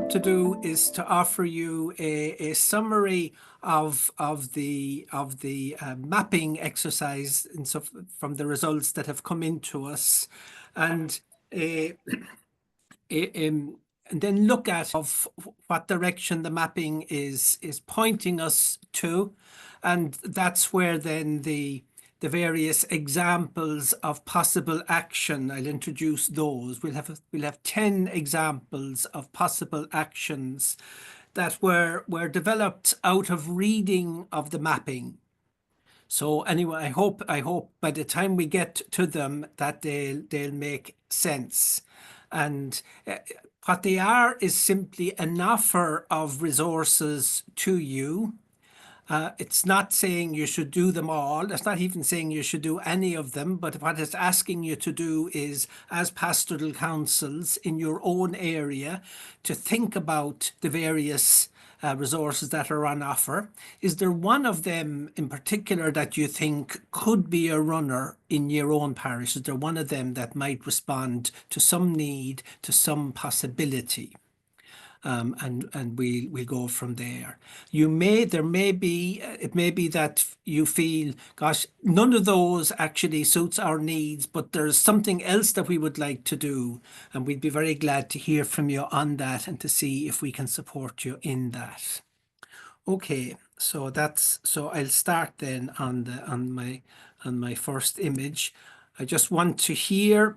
to do is to offer you a summary of the mapping exercise and so from the results that have come into us, and uh, and then look at of what direction the mapping is pointing us to, and that's where then the various examples of possible action. I'll introduce those. We'll have 10 examples of possible actions that were developed out of reading of the mapping. So anyway, I hope by the time we get to them that they'll make sense. And what they are is simply an offer of resources to you. It's not saying you should do them all. It's not even saying you should do any of them. But what it's asking you to do is, as pastoral councils in your own area, to think about the various resources that are on offer. Is there one of them in particular that you think could be a runner in your own parish? Is there one of them that might respond to some need, to some possibility? And we'll go from there. It may be that you feel, gosh, none of those actually suits our needs, but there's something else that we would like to do, and we'd be very glad to hear from you on that and to see if we can support you in that. Okay, so I'll start then on my first image. I just want to here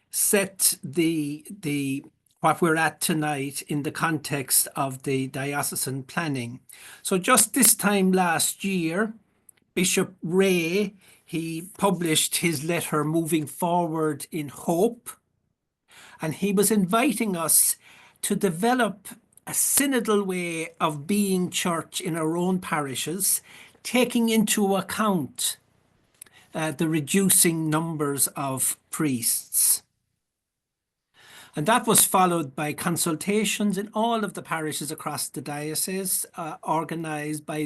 set the what we're at tonight in the context of the diocesan planning. So just this time last year, Bishop Ray, he published his letter Moving Forward in Hope, and he was inviting us to develop a synodal way of being church in our own parishes, taking into account the reducing numbers of priests. And that was followed by consultations in all of the parishes across the diocese, organised by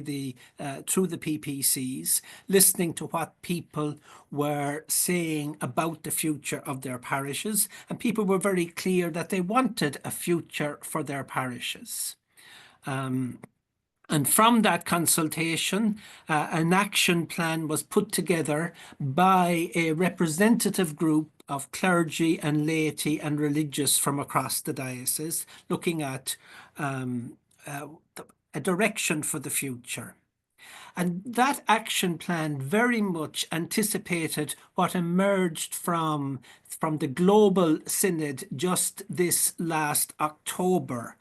through the PPCs, listening to what people were saying about the future of their parishes. And people were very clear that they wanted a future for their parishes. And from that consultation, an action plan was put together by a representative group of clergy and laity and religious from across the diocese, looking at a direction for the future. And that action plan very much anticipated what emerged from the global synod just this last October.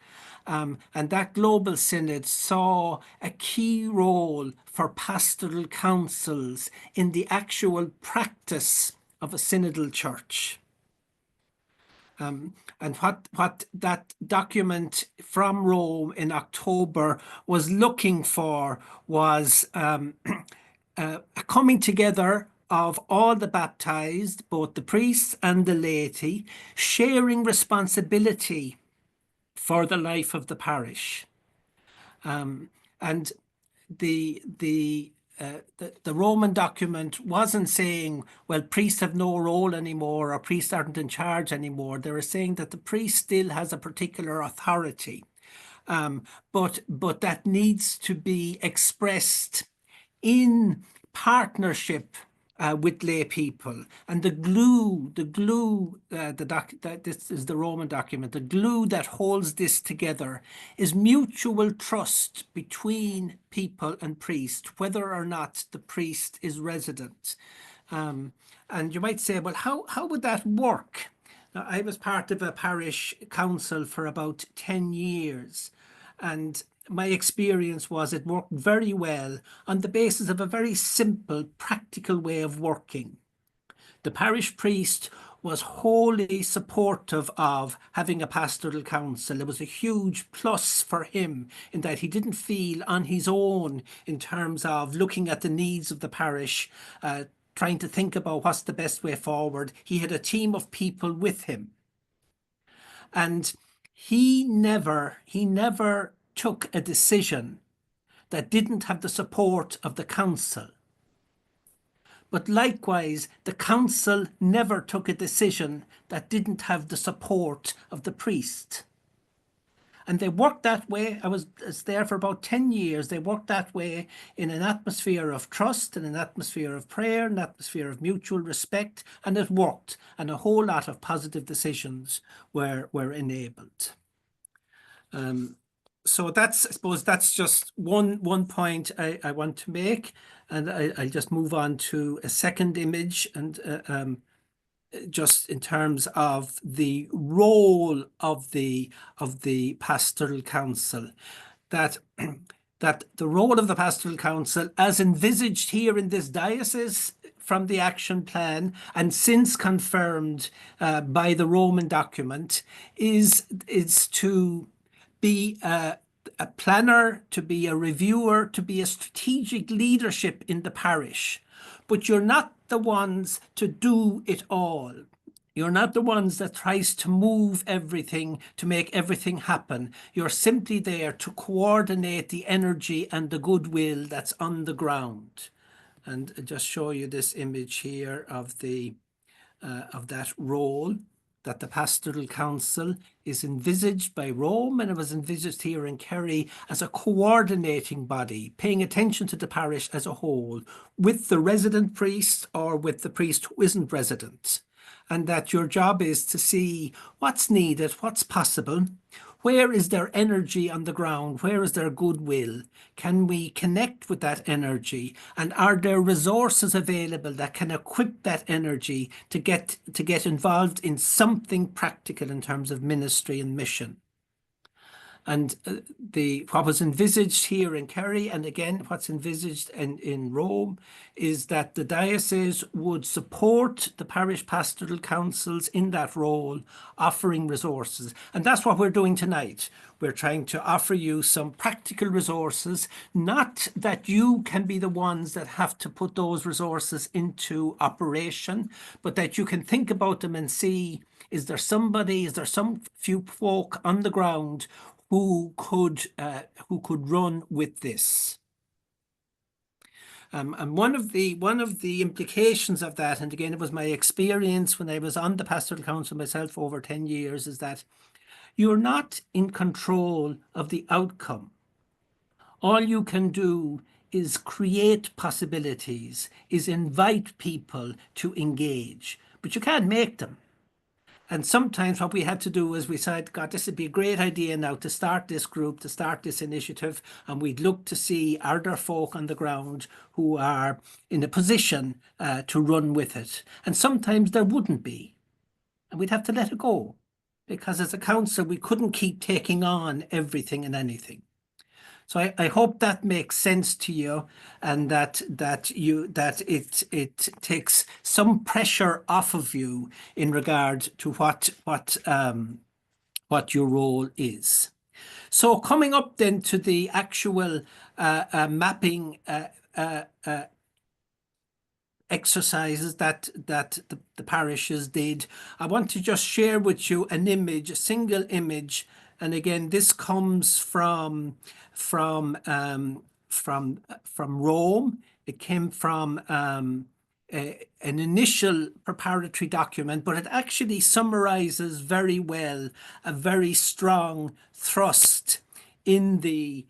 And that global synod saw a key role for pastoral councils in the actual practice of a synodal church. And what that document from Rome in October was looking for was a coming together of all the baptized, both the priests and the laity, sharing responsibility for the life of the parish. And the Roman document wasn't saying, well, priests have no role anymore or priests aren't in charge anymore. They were saying that the priest still has a particular authority, but that needs to be expressed in partnership with lay people. And this is the Roman document, the glue that holds this together is mutual trust between people and priest, whether or not the priest is resident. And you might say, well, how would that work? Now, I was part of a parish council for about 10 years, and my experience was it worked very well on the basis of a very simple, practical way of working. The parish priest was wholly supportive of having a pastoral council. It was a huge plus for him in that he didn't feel on his own in terms of looking at the needs of the parish, trying to think about what's the best way forward. He had a team of people with him. And he never took a decision that didn't have the support of the council. But likewise, the council never took a decision that didn't have the support of the priest. And they worked that way. I was there for about 10 years. They worked that way in an atmosphere of trust, in an atmosphere of prayer, an atmosphere of mutual respect, and it worked. And a whole lot of positive decisions were enabled. So that's, I suppose that's just one point I want to make, and I'll just move on to a second image, and just in terms of the role of the pastoral council, that that the role of the pastoral council, as envisaged here in this diocese from the action plan and since confirmed by the Roman document, is to be a planner, to be a reviewer, to be a strategic leadership in the parish. But you're not the ones to do it all. You're not the ones that tries to move everything, to make everything happen. You're simply there to coordinate the energy and the goodwill that's on the ground. And I'll just show you this image here of that role, that the pastoral council is envisaged by Rome, and it was envisaged here in Kerry as a coordinating body, paying attention to the parish as a whole, with the resident priest or with the priest who isn't resident. And that your job is to see what's needed, what's possible, where is there energy on the ground, where is there goodwill, can we connect with that energy, and are there resources available that can equip that energy to get involved in something practical in terms of ministry and mission. And what was envisaged here in Kerry, and again what's envisaged in Rome, is that the diocese would support the parish pastoral councils in that role, offering resources. And that's what we're doing tonight. We're trying to offer you some practical resources, not that you can be the ones that have to put those resources into operation, but that you can think about them and see, is there some few folk on the ground who could run with this. And one of the implications of that, and again, it was my experience when I was on the pastoral council myself over 10 years, is that you're not in control of the outcome. All you can do is create possibilities, is invite people to engage, but you can't make them. And sometimes what we had to do is we said, God, this would be a great idea now to start this group, to start this initiative. And we'd look to see, are there folk on the ground who are in a position to run with it? And sometimes there wouldn't be. And we'd have to let it go. Because as a council, we couldn't keep taking on everything and anything. So I hope that makes sense to you, and that it takes some pressure off of you in regard to what your role is. So coming up then to the actual mapping exercises that the parishes did, I want to just share with you an image, a single image. And again, this comes from Rome. It came from an initial preparatory document, but it actually summarizes very well a very strong thrust in the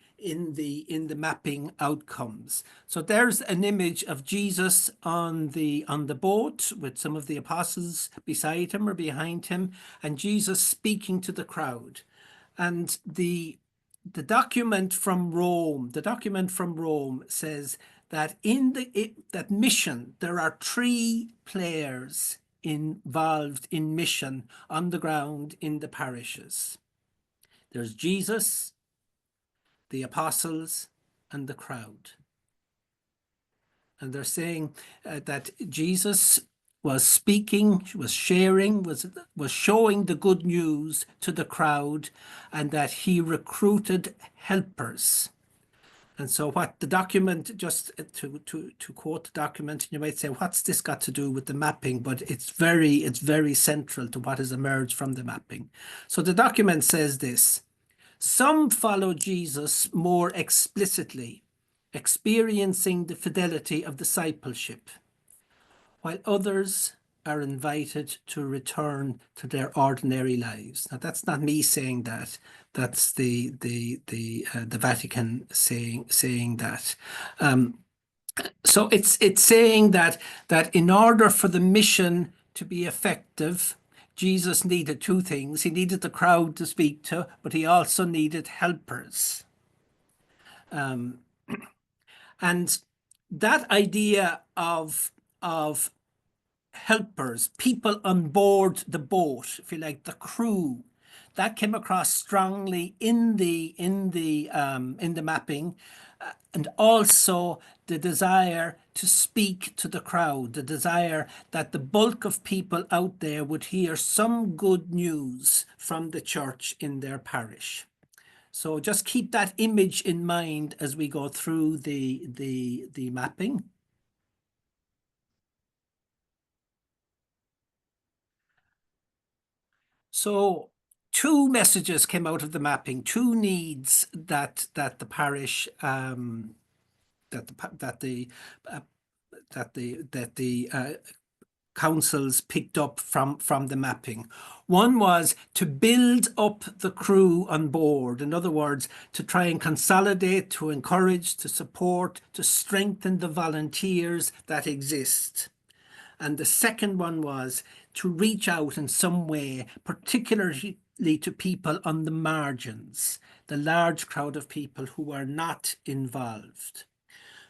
mapping outcomes. So there's an image of Jesus on the boat with some of the apostles beside him or behind him, and Jesus speaking to the crowd. And the document from Rome says that in that mission, there are 3 players involved in mission on the ground in the parishes. There's Jesus, the apostles, and the crowd. And they're saying that Jesus was speaking, was sharing, was showing the good news to the crowd, and that he recruited helpers. And so what the document, just to quote the document, you might say, what's this got to do with the mapping? But it's very central to what has emerged from the mapping. So the document says this: some follow Jesus more explicitly, experiencing the fidelity of discipleship, while others are invited to return to their ordinary lives. Now, that's not me saying that. That's the Vatican saying that. Um, so it's saying that in order for the mission to be effective, Jesus needed two things. He needed the crowd to speak to, but he also needed helpers. And that idea of helpers, people on board the boat, if you like, the crew, that came across strongly in the mapping, and also the desire to speak to the crowd, the desire that the bulk of people out there would hear some good news from the church in their parish. So just keep that image in mind as we go through the mapping. So two messages came out of the mapping, two needs that the parish that the uh, that the councils picked up from the mapping. One was to build up the crew on board. In other words, to try and consolidate, to encourage, to support, to strengthen the volunteers that exist. And the second one was to reach out in some way, particularly to people on the margins, the large crowd of people who are not involved.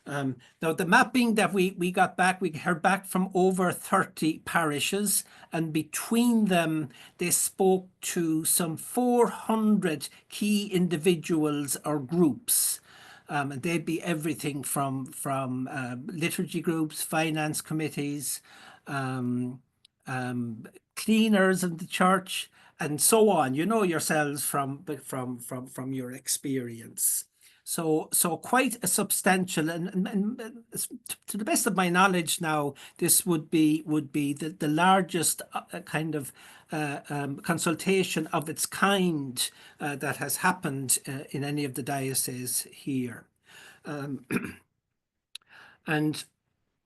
Now, the mapping that we got back, we heard back from over 30 parishes, and between them, they spoke to some 400 key individuals or groups. And they'd be everything from liturgy groups, finance committees, um, cleaners in the church, and so on. You know yourselves from your experience. So quite a substantial, and to the best of my knowledge now, this would be the largest kind of consultation of its kind that has happened in any of the dioceses here. And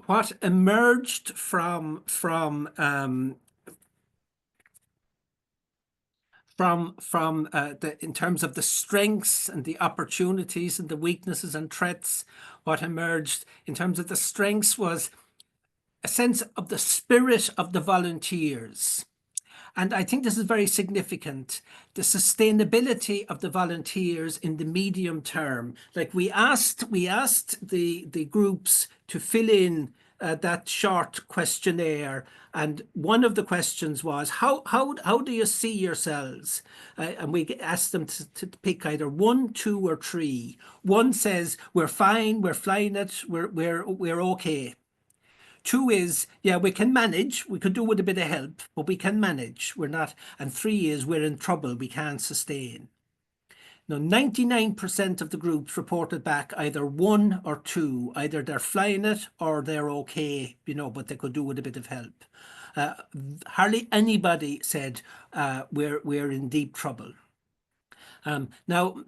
what emerged in terms of the strengths and the opportunities and the weaknesses and threats, what emerged in terms of the strengths was a sense of the spirit of the volunteers. And I think this is very significant. The sustainability of the volunteers in the medium term. Like we asked the groups to fill in that short questionnaire, and one of the questions was how do you see yourselves? And we asked them to pick either one, two, or three. One says we're fine, we're flying it, we're okay. Two is, yeah, we can manage. We could do with a bit of help, but we can manage. We're not. And three is, we're in trouble. We can't sustain. Now, 99% of the groups reported back either one or two. Either they're flying it or they're okay, but they could do with a bit of help. Hardly anybody said we're in deep trouble. Now,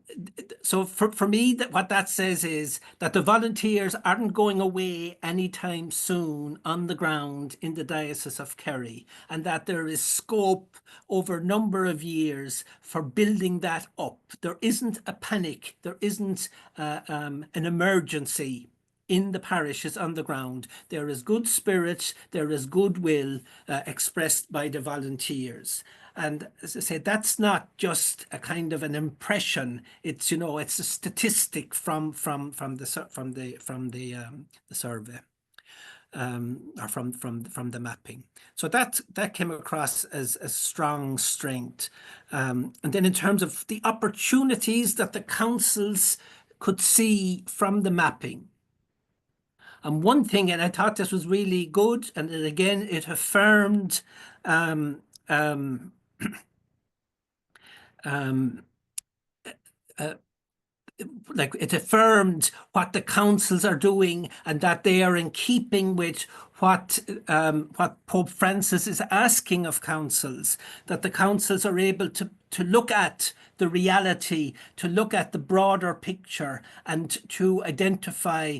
so for me, what that says is that the volunteers aren't going away anytime soon on the ground in the Diocese of Kerry, and that there is scope over a number of years for building that up. There isn't a panic, there isn't an emergency in the parishes on the ground. There is good spirit, there is goodwill expressed by the volunteers. And as I say, that's not just a kind of an impression. It's a statistic from the survey, or from the mapping. So that came across as a strong strength. And then in terms of the opportunities that the councils could see from the mapping. And one thing, and I thought this was really good, and again, it affirmed um, um, um, like it affirmed what the councils are doing, and that they are in keeping with what Pope Francis is asking of councils, that the councils are able to look at the reality, to look at the broader picture, and to identify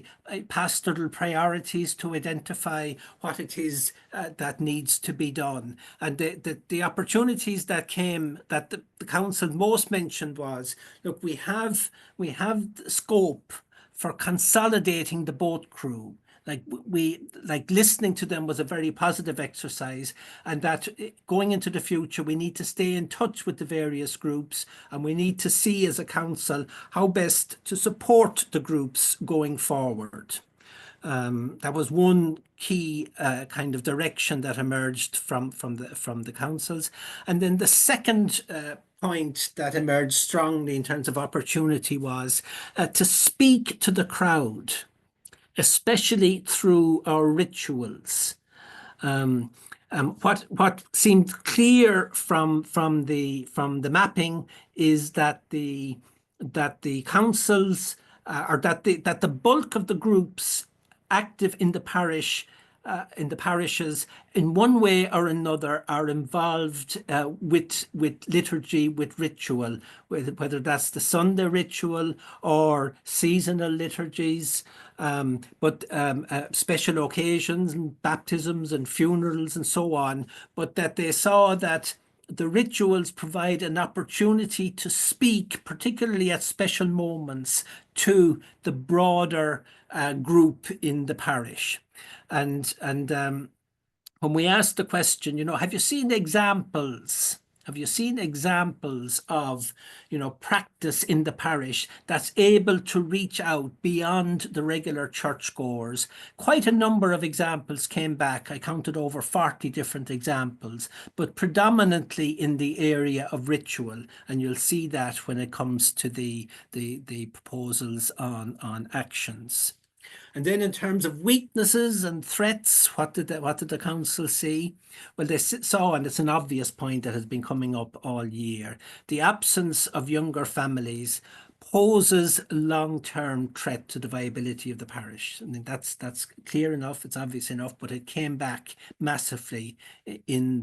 pastoral priorities, to identify what it is that needs to be done. And the opportunities that came, that the council most mentioned was, look, we have scope for consolidating the boat crew. Like listening to them was a very positive exercise, and that going into the future we need to stay in touch with the various groups, and we need to see as a council how best to support the groups going forward. That was one key kind of direction that emerged from the councils. And then the second point that emerged strongly in terms of opportunity was to speak to the crowd, especially through our rituals. What seemed clear from the mapping is that the councils or that the bulk of the groups active in the parishes in one way or another are involved with liturgy, with ritual, whether that's the Sunday ritual or seasonal liturgies, but special occasions and baptisms and funerals and so on, but that they saw that the rituals provide an opportunity to speak, particularly at special moments, to the broader group in the parish. And when we asked the question, have you seen examples? Have you seen examples of, practice in the parish that's able to reach out beyond the regular churchgoers? Quite a number of examples came back. I counted over 40 different examples, but predominantly in the area of ritual. And you'll see that when it comes to the proposals on actions. And then in terms of weaknesses and threats, what did the council see? Well, they saw, and it's an obvious point that has been coming up all year, the absence of younger families poses a long-term threat to the viability of the parish. I mean, that's clear enough, it's obvious enough, but it came back massively from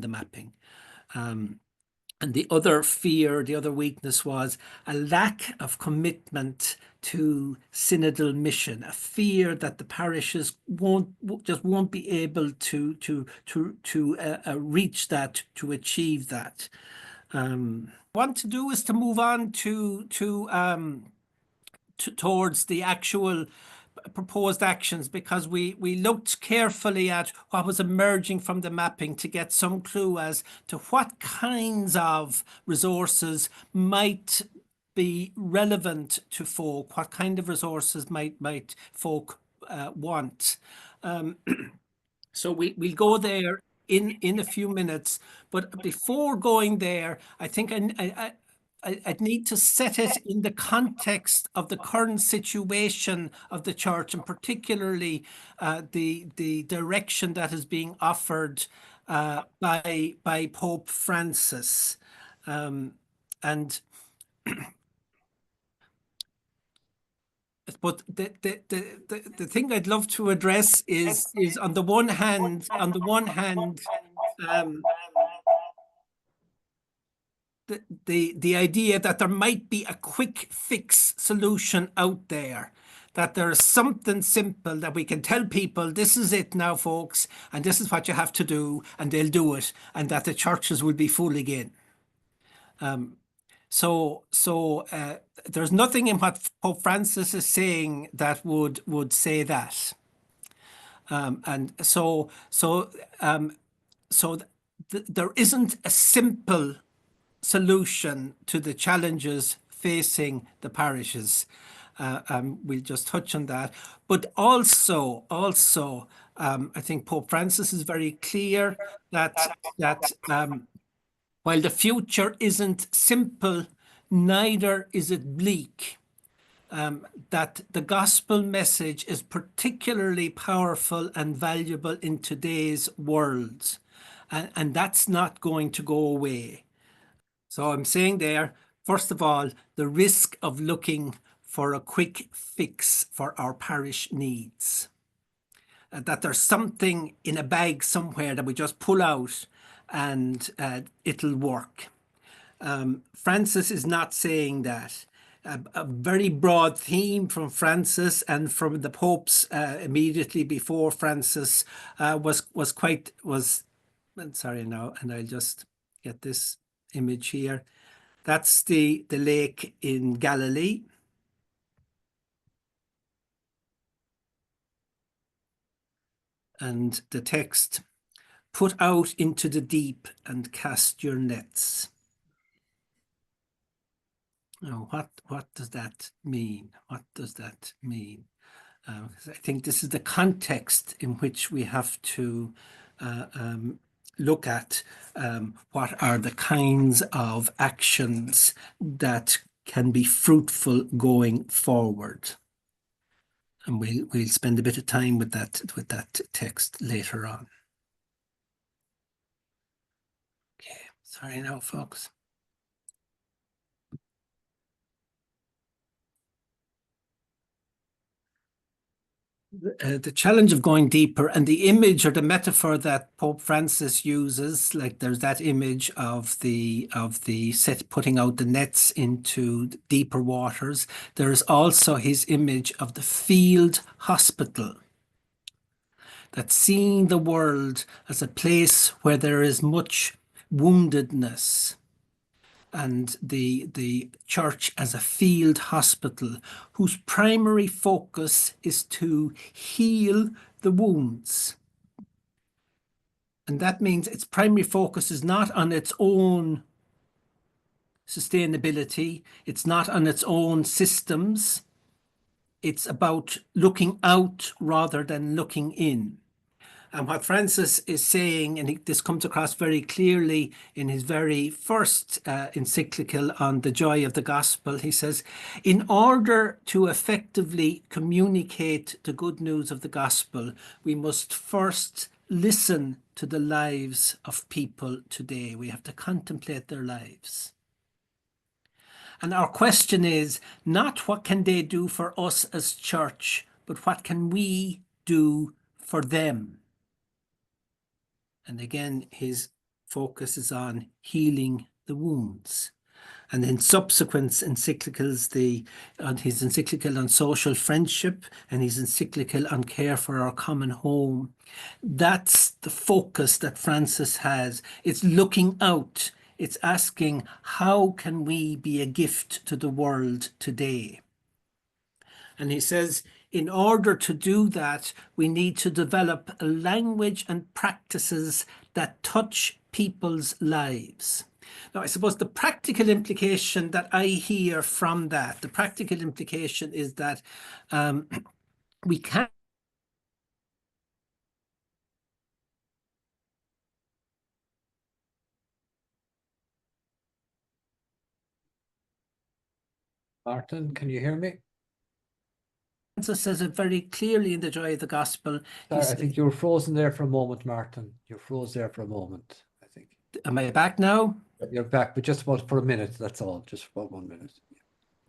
the mapping. And the other fear, the other weakness was a lack of commitment to synodal mission, a fear that the parishes won't be able to reach that, to achieve that. Want to do is to move on towards the actual proposed actions, because we looked carefully at what was emerging from the mapping to get some clue as to what kinds of resources might be relevant to folk, what kind of resources might folk want. So we'll go there in a few minutes, but before going there, I think I'd need to set it in the context of the current situation of the church, and particularly the direction that is being offered by Pope Francis. And but the thing I'd love to address is on the one hand, um, the idea that there might be a quick fix solution out there, that there is something simple that we can tell people, this is it now, folks, and this is what you have to do, and they'll do it, and that the churches will be full again. So there's nothing in what Pope Francis is saying that would say that. And so there isn't a simple solution to the challenges facing the parishes. We'll just touch on that. But also, I think Pope Francis is very clear that while the future isn't simple, neither is it bleak. That the gospel message is particularly powerful and valuable in today's world, and that's not going to go away. So I'm saying there, first of all, the risk of looking for a quick fix for our parish needs. That there's something in a bag somewhere that we just pull out and it'll work. Francis is not saying that. A very broad theme from Francis and from the popes immediately before Francis was sorry now, and I'll just get this image here. That's the lake in Galilee. And the text, put out into the deep and cast your nets. Now, what does that mean? What does that mean? I think this is the context in which we have to look at what are the kinds of actions that can be fruitful going forward. And we'll spend a bit of time with that text later on. Okay, sorry now, folks. The challenge of going deeper, and the image or the metaphor that Pope Francis uses, like there's that image of the set putting out the nets into deeper waters. There is also his image of the field hospital, that seeing the world as a place where there is much woundedness, and the church as a field hospital whose primary focus is to heal the wounds. And that means its primary focus is not on its own sustainability, it's not on its own systems, it's about looking out rather than looking in. And what Francis is saying, and this comes across very clearly in his very first encyclical on the joy of the gospel, he says, in order to effectively communicate the good news of the gospel, we must first listen to the lives of people today. We have to contemplate their lives. And our question is not what can they do for us as church, but what can we do for them? And again, his focus is on healing the wounds. And in subsequent encyclicals, his encyclical on social friendship and his encyclical on care for our common home, that's the focus that Francis has. It's looking out. It's asking, how can we be a gift to the world today? And he says, in order to do that, we need to develop a language and practices that touch people's lives. Now, I suppose the practical implication that I hear from that, the practical implication is that we can't. Martin, can you hear me? Francis says it very clearly in the joy of the gospel. Sorry, I think you were frozen there for a moment, Martin. You froze there for a moment, I think. Am I back now? You're back, but just about for a minute, that's all, just about 1 minute.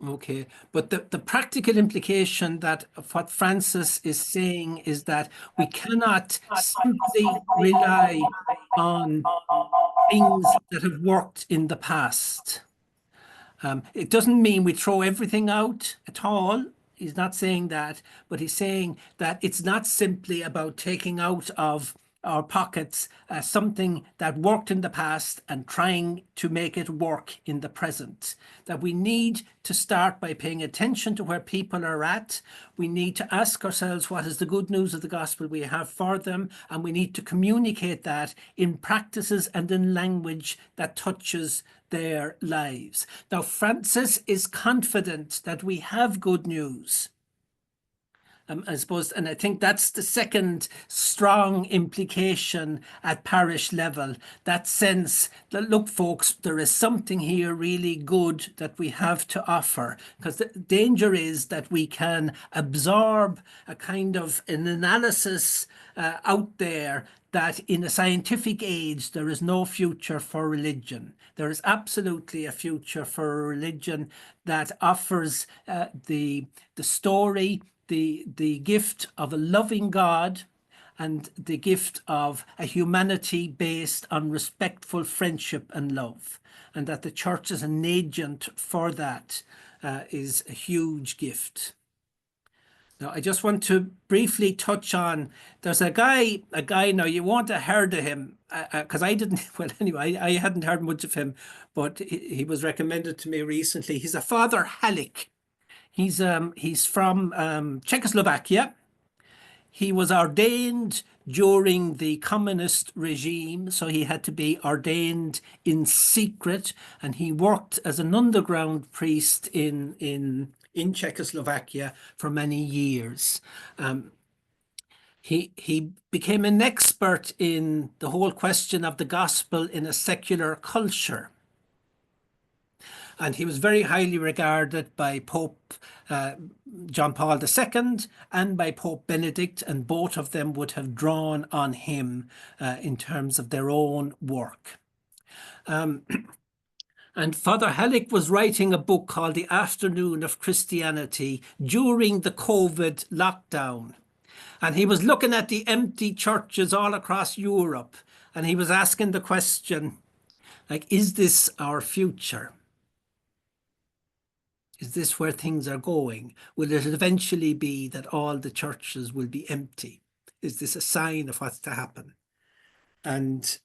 Okay, but the practical implication that of what Francis is saying is that we cannot simply rely on things that have worked in the past. It doesn't mean we throw everything out at all. He's not saying that, but he's saying that it's not simply about taking out of our pockets something that worked in the past and trying to make it work in the present. That we need to start by paying attention to where people are at. We need to ask ourselves what is the good news of the gospel we have for them, and we need to communicate that in practices and in language that touches their lives. Now, Francis is confident that we have good news. I suppose, and I think that's the second strong implication at parish level. That sense that, look, folks, there is something here really good that we have to offer. Because the danger is that we can absorb a kind of an analysis out there that in a scientific age there is no future for religion. There is absolutely a future for a religion that offers the story, the gift of a loving God and the gift of a humanity based on respectful friendship and love. And that the church as an agent for that is a huge gift. Now, I just want to briefly touch on, there's a guy now, you won't have heard of him, because I didn't, well, anyway, I hadn't heard much of him, but he was recommended to me recently. He's a Father Halleck. He's from Czechoslovakia. He was ordained during the communist regime, so he had to be ordained in secret, and he worked as an underground priest in Czechoslovakia for many years. He became an expert in the whole question of the gospel in a secular culture. And he was very highly regarded by Pope John Paul II and by Pope Benedict, and both of them would have drawn on him in terms of their own work. And Father Halleck was writing a book called The Afternoon of Christianity during the COVID lockdown. And he was looking at the empty churches all across Europe, and he was asking the question, like, is this our future? Is this where things are going? Will it eventually be that all the churches will be empty? Is this a sign of what's to happen? And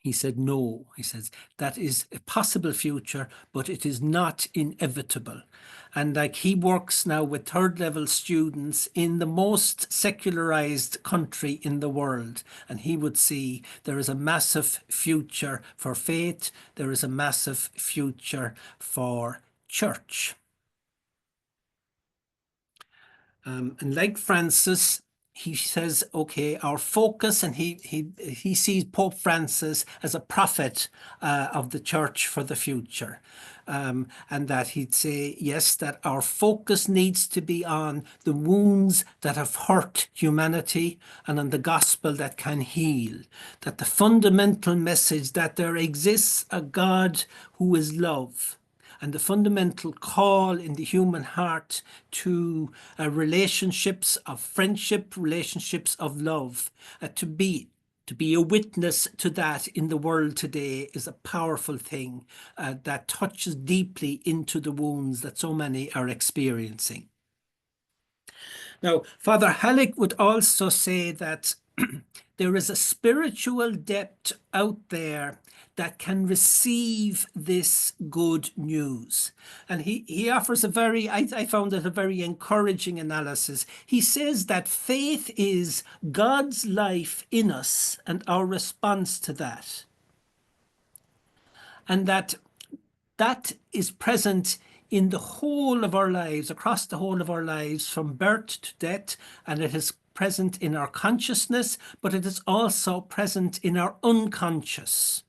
he said, no. He says, that is a possible future, but it is not inevitable. And like, he works now with third level students in the most secularized country in the world. And he would see there is a massive future for faith. There is a massive future for church. And like Francis, he says, okay, our focus, and he sees Pope Francis as a prophet of the church for the future. And that he'd say, yes, that our focus needs to be on the wounds that have hurt humanity and on the gospel that can heal. That the fundamental message that there exists a God who is love, and the fundamental call in the human heart to relationships of friendship, relationships of love, to be a witness to that in the world today is a powerful thing that touches deeply into the wounds that so many are experiencing. Now, Father Halleck would also say that there is a spiritual depth out there that can receive this good news. And he offers a very, I found it a very encouraging analysis. He says that faith is God's life in us and our response to that. And that is present in the whole of our lives, across the whole of our lives, from birth to death, and it is present in our consciousness, but it is also present in our unconscious.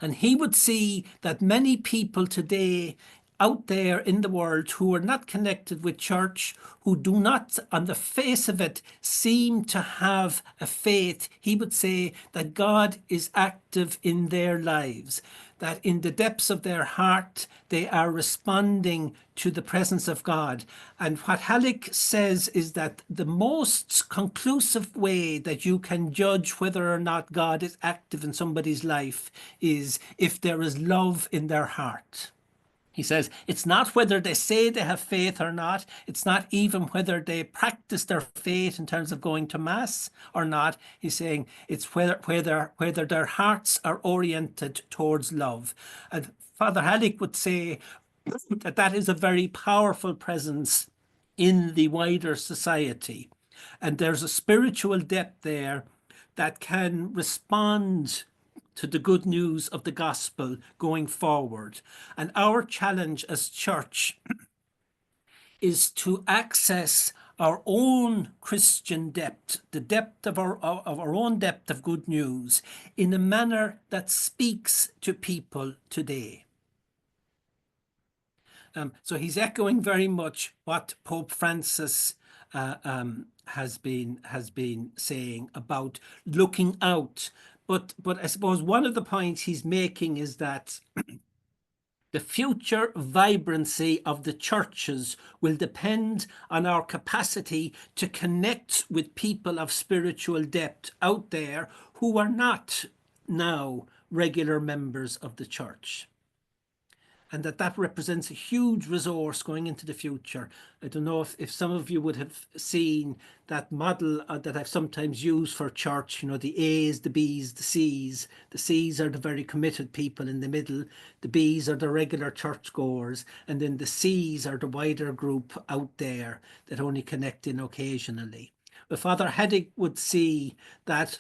And he would see that many people today out there in the world who are not connected with church, who do not, on the face of it, seem to have a faith, he would say that God is active in their lives, that in the depths of their heart, they are responding to the presence of God. And what Halleck says is that the most conclusive way that you can judge whether or not God is active in somebody's life is if there is love in their heart. He says it's not whether they say they have faith or not. It's not even whether they practice their faith in terms of going to mass or not. He's saying it's whether their hearts are oriented towards love. And Father Halleck would say that is a very powerful presence in the wider society. And there's a spiritual depth there that can respond to the good news of the gospel going forward. And our challenge as church is to access our own Christian depth, the depth of our own depth of good news, in a manner that speaks to people today. So he's echoing very much what Pope Francis has been saying about looking out. But I suppose one of the points he's making is that the future vibrancy of the churches will depend on our capacity to connect with people of spiritual depth out there who are not now regular members of the church. And that represents a huge resource going into the future. I don't know if some of you would have seen that model that I've sometimes used for church, the A's, the B's, the C's. The C's are the very committed people in the middle. The B's are the regular churchgoers. And then the C's are the wider group out there that only connect in occasionally. But Father Heddig would see that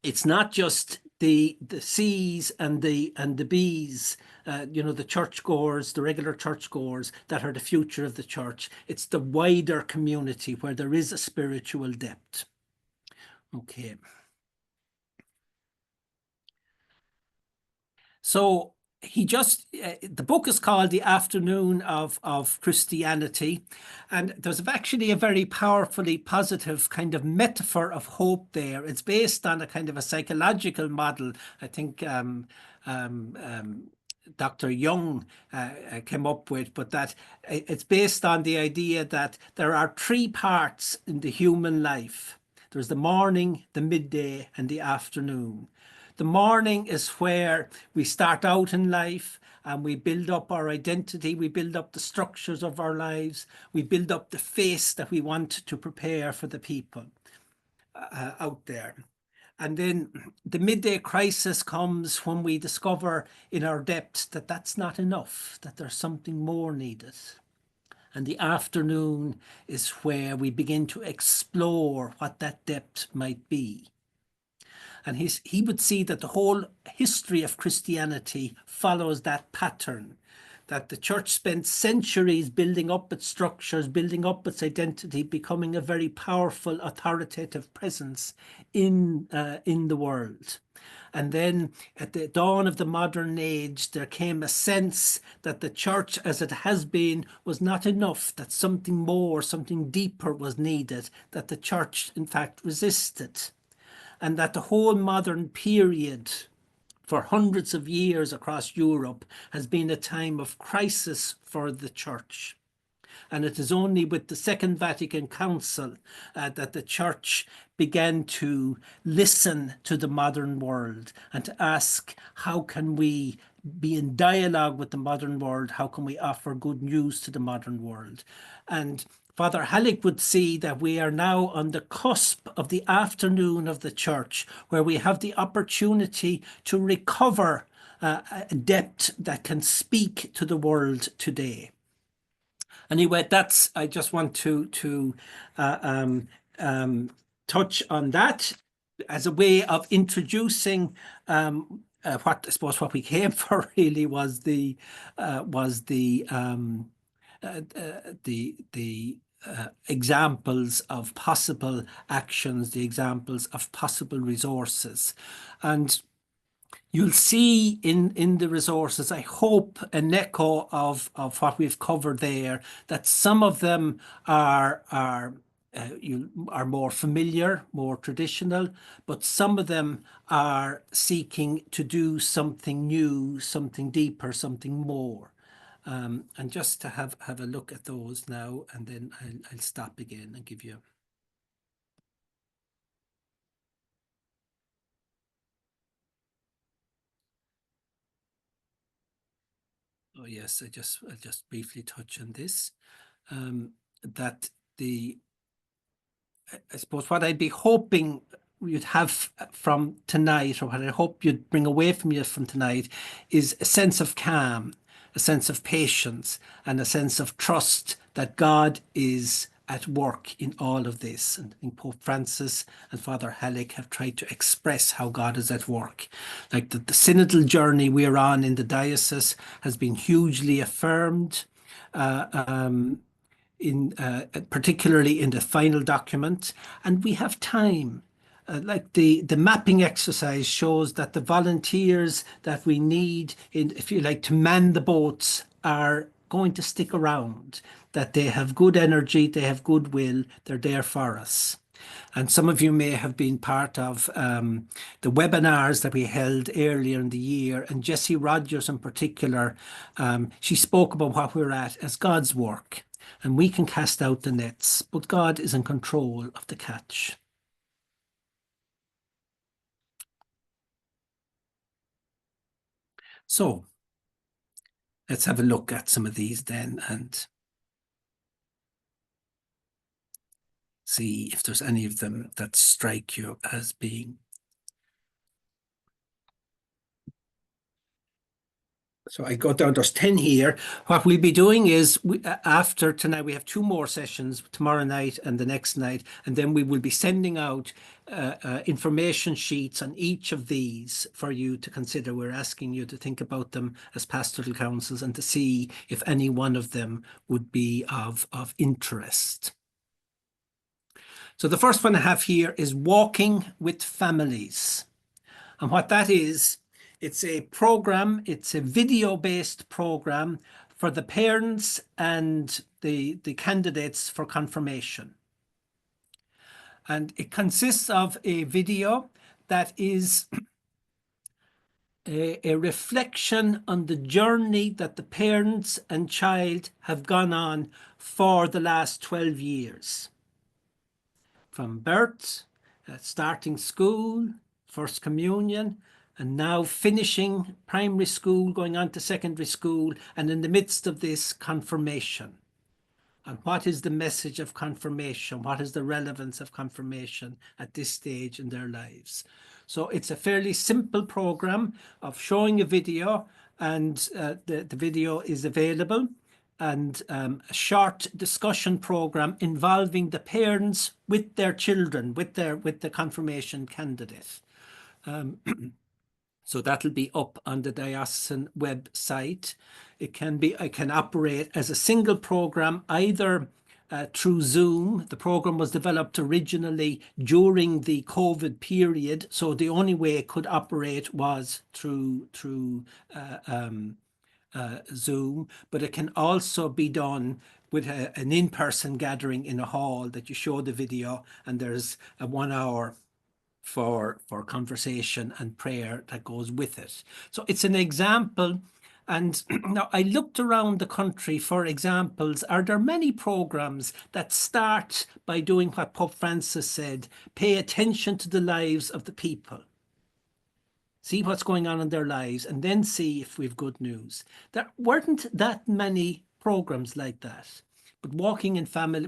it's not just the C's and the B's, the churchgoers, the regular churchgoers that are the future of the church. It's the wider community where there is a spiritual depth. Okay. So the book is called The Afternoon of Christianity, and there's actually a very powerfully positive kind of metaphor of hope there. It's based on a kind of a psychological model. I think Dr. Young came up with, but that it's based on the idea that there are three parts in the human life. There's the morning, the midday, and the afternoon. The morning is where we start out in life and we build up our identity, we build up the structures of our lives, we build up the face that we want to prepare for the people out there. And then the midday crisis comes when we discover in our depths that that's not enough, that there's something more needed. And the afternoon is where we begin to explore what that depth might be. And he would see that the whole history of Christianity follows that pattern, that the church spent centuries building up its structures, building up its identity, becoming a very powerful, authoritative presence in the world. And then at the dawn of the modern age, there came a sense that the church as it has been was not enough, that something more, something deeper was needed, that the church in fact resisted. And that the whole modern period for hundreds of years across Europe has been a time of crisis for the church. And it is only with the Second Vatican Council that the church began to listen to the modern world and to ask, how can we be in dialogue with the modern world? How can we offer good news to the modern world? And Father Halleck would see that we are now on the cusp of the afternoon of the church, where we have the opportunity to recover a depth that can speak to the world today. Anyway, I just want to touch on that as a way of introducing what I suppose what we came for really was the examples of possible actions, the examples of possible resources. And you'll see in the resources, I hope, an echo of what we've covered there, that some of them are more familiar, more traditional, but some of them are seeking to do something new, something deeper, something more. And just to have a look at those now, and then I'll stop again and give you. Oh yes, I'll just briefly touch on this. That I suppose what I'd be hoping you'd have from tonight, or what I hope you'd bring away from you from tonight, is a sense of calm, a sense of patience, and a sense of trust that God is at work in all of this. And I think Pope Francis and Father Halleck have tried to express how God is at work. Like the synodal journey we're on in the diocese has been hugely affirmed. particularly in the final document, and we have time. Like the mapping exercise shows that the volunteers that we need, if you like, to man the boats are going to stick around, that they have good energy, they have goodwill, they're there for us. And some of you may have been part of the webinars that we held earlier in the year. And Jessie Rogers in particular, she spoke about what we're at as God's work. And we can cast out the nets, but God is in control of the catch. So let's have a look at some of these then and see if there's any of them that strike you as being. So I got down, there's 10 here. What we'll be doing is after tonight, we have 2 more sessions, tomorrow night and the next night, and then we will be sending out information sheets on each of these for you to consider. We're asking you to think about them as pastoral councils and to see if any one of them would be of interest. So the first one I have here is walking with families. And what that is, it's a program, it's a video-based program for the parents and the candidates for confirmation. And it consists of a video that is a reflection on the journey that the parents and child have gone on for the last 12 years. From birth, starting school, first communion, and now finishing primary school, going on to secondary school, and in the midst of this, confirmation. And what is the message of confirmation? What is the relevance of confirmation at this stage in their lives? So it's a fairly simple program of showing a video, and the video is available, and a short discussion program involving the parents with their children, with the confirmation candidate. So that'll be up on the diocesan website. It can operate as a single program, either through Zoom. The program was developed originally during the COVID period, so the only way it could operate was through Zoom, but it can also be done with an in-person gathering in a hall that you show the video, and there's a 1 hour for conversation and prayer that goes with it. So it's an example. And now I looked around the country for examples. Are there many programs that start by doing what Pope Francis said, pay attention to the lives of the people? See what's going on in their lives, and then see if we've good news. There weren't that many programs like that. But walking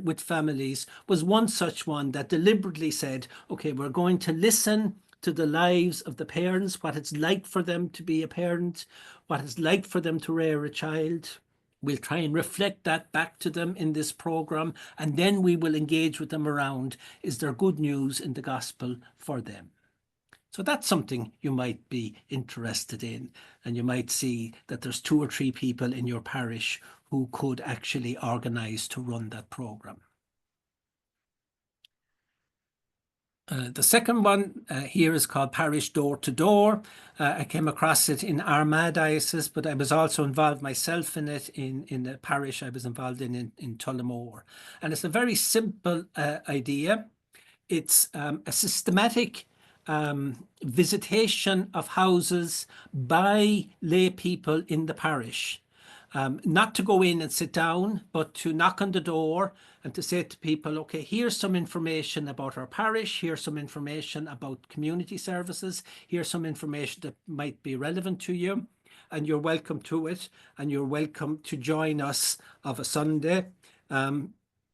with families was one such one that deliberately said, okay, we're going to listen to the lives of the parents, what it's like for them to be a parent, what it's like for them to rear a child. We'll try and reflect that back to them in this program, and then we will engage with them around, is there good news in the gospel for them? So that's something you might be interested in, and you might see that there's 2 or 3 people in your parish who could actually organise to run that program. The second one here is called Parish Door to Door. I came across it in Armagh Diocese, but I was also involved myself in it in the parish I was involved in Tullamore. And it's a very simple idea. It's a systematic visitation of houses by lay people in the parish. Not to go in and sit down, but to knock on the door and to say to people, okay, here's some information about our parish, here's some information about community services, here's some information that might be relevant to you, and you're welcome to it, and you're welcome to join us of a Sunday.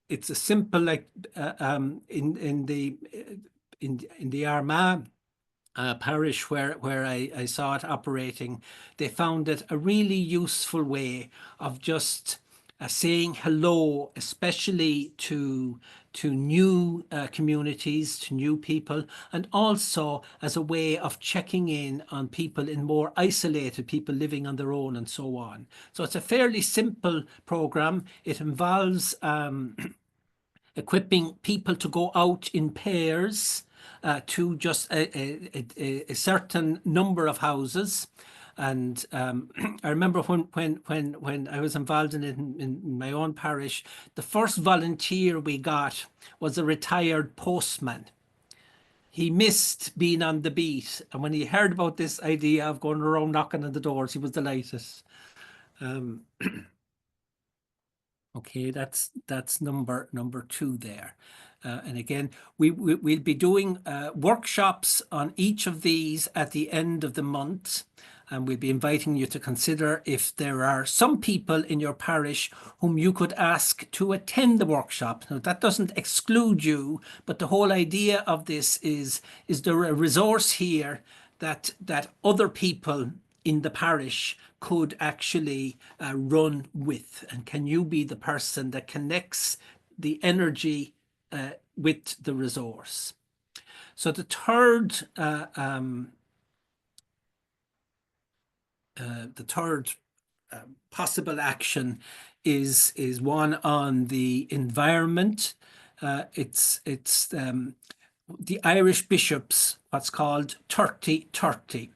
It's a simple, like in the Armagh parish where I saw it operating, they found it a really useful way of just saying hello, especially to to new communities, to new people, and also as a way of checking in on people in more isolated, people living on their own and so on. So it's a fairly simple program. It involves equipping people to go out in pairs to just a certain number of houses. And I remember when I was involved in it in my own parish, the first volunteer we got was a retired postman. He missed being on the beat, and when he heard about this idea of going around knocking on the doors, he was delighted. Okay, that's number two there. And again, we'll be doing workshops on each of these at the end of the month. And we'll be inviting you to consider if there are some people in your parish whom you could ask to attend the workshop. Now, that doesn't exclude you, but the whole idea of this is there a resource here that other people in the parish could actually run with? And can you be the person that connects the energy with the resource? So the third possible action is one on the environment. It's the Irish bishops, what's called 30-30.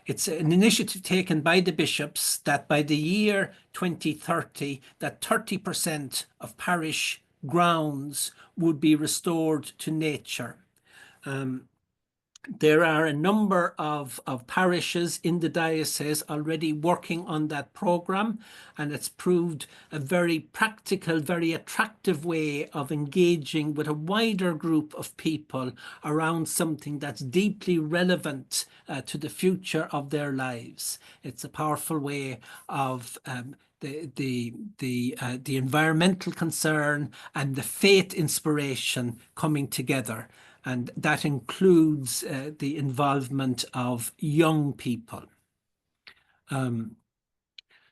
It's an initiative taken by the bishops that by the year 2030, that 30% of parish grounds would be restored to nature. There are a number of parishes in the diocese already working on that program, and it's proved a very practical, very attractive way of engaging with a wider group of people around something that's deeply relevant to the future of their lives. It's a powerful way of the environmental concern and the faith inspiration coming together. And that includes the involvement of young people.